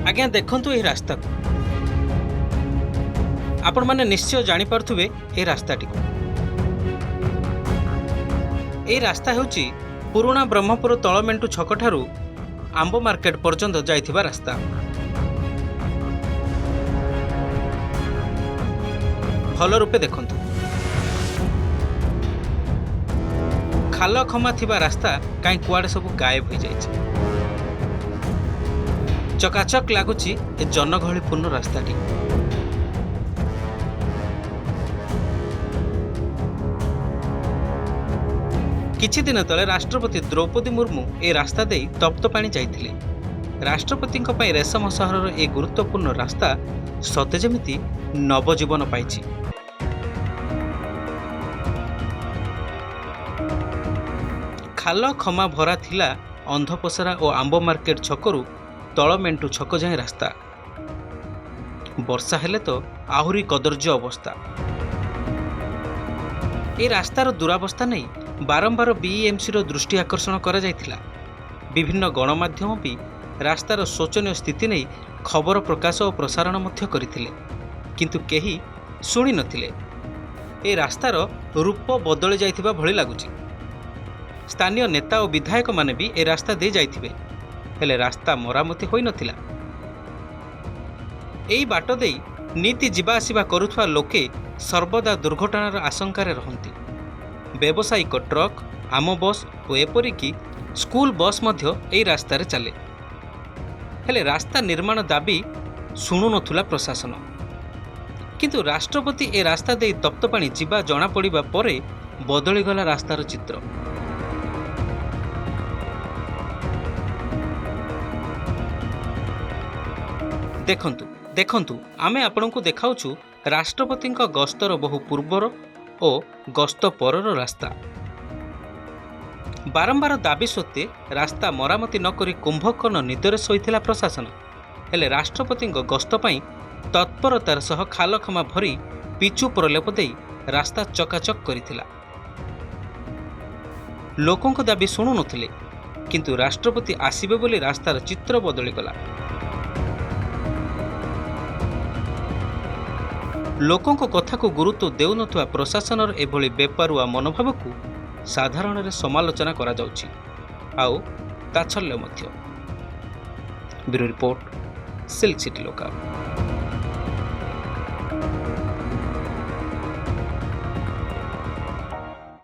आज्ञा देखंतु ए रास्ता को आपण माने निश्चय जानी पार्थुबे ए रास्ताटी को। ए रास्ता हेउची पुराना ब्रह्मपुर तलमेंटू छकठारू आंब मार्केट पर्यंत जाइथिबा रास्ता। भल रूपे देखंतु खाल खमा थिबा रास्ता काई कुआडे सब गायब हो जाइछि। चकाचक लागुची ए जनगहलीपूर्ण रास्ताटी। किछि दिन तले राष्ट्रपति द्रौपदी मुर्मू ए रास्ता दे तप्तपाणी जाइथिले। राष्ट्रपतिंक पई रेशम सहरर ए गुरुत्वपूर्ण रास्ता सते जेमिति नवजीवन पाइछि। खाल खमा भरा थिला अंधपसरा और आंब मार्केट छकरू तलमेंटू छक जाए रास्ता। वर्षा हेले तो आहुरी कदर्य अवस्था। ए रास्तार दुरावस्था नहीं बारंबार बीएमसी दृष्टि आकर्षण करा जायथिला। विभिन्न गणमाध्यम भी रास्तार शोचनीय स्थिति नहीं खबर प्रकाश और प्रसारण मध्य करथिले, किंतु केही शुणी नथिले। ए रास्तार रूप बदली जाइथिबा भली लागुची। स्थानीय नेता और विधायक माने भी ए रास्ता दे जाइथिबे, हेले रास्ता मरामती होई नथिला। एई बाट देई नीति जीवा आसिबा करुथवा लोके सर्वदा दुर्घटनार आशंकार रहंती। व्यावसायिक ट्रक, आम बस और एपरिकी स्कूल बस मध्य एई रास्तार चले, हेले रास्ता निर्माण दाबी शुणु नथुला प्रशासन। किंतु राष्ट्रपति ए रास्ता दे तप्तपाणी जीवा जना पड़िबा परे बदलीगला रास्तार चित्र। देखंतु देखंतु आमे आपनकु देखाउछु राष्ट्रपतिंक गस्तर बहु पूर्वर और गस्त परर रास्ता। बारंबार दाबी सत्वे रास्ता मरामती नकरी कुंभकर्ण निदरे शोइथिला प्रशासन, हेले राष्ट्रपतिंक गस्त पई तत्परतार सह खालखमा भरी पिचु प्रलेप देई रास्ता चकाचक करिथिला। लोकंक दाबी शुणु नथिले, किंतु राष्ट्रपति आसिबे बोली रास्तार चित्र बदली गला। लोकंक कथा को गुरुत्व देउनथुवा प्रशासनर एभली बेपारुआ मनोभाव को साधारण रे समालोचना करा जाउछि आउ ताछल्य मध्य। Bureau report, silk city local.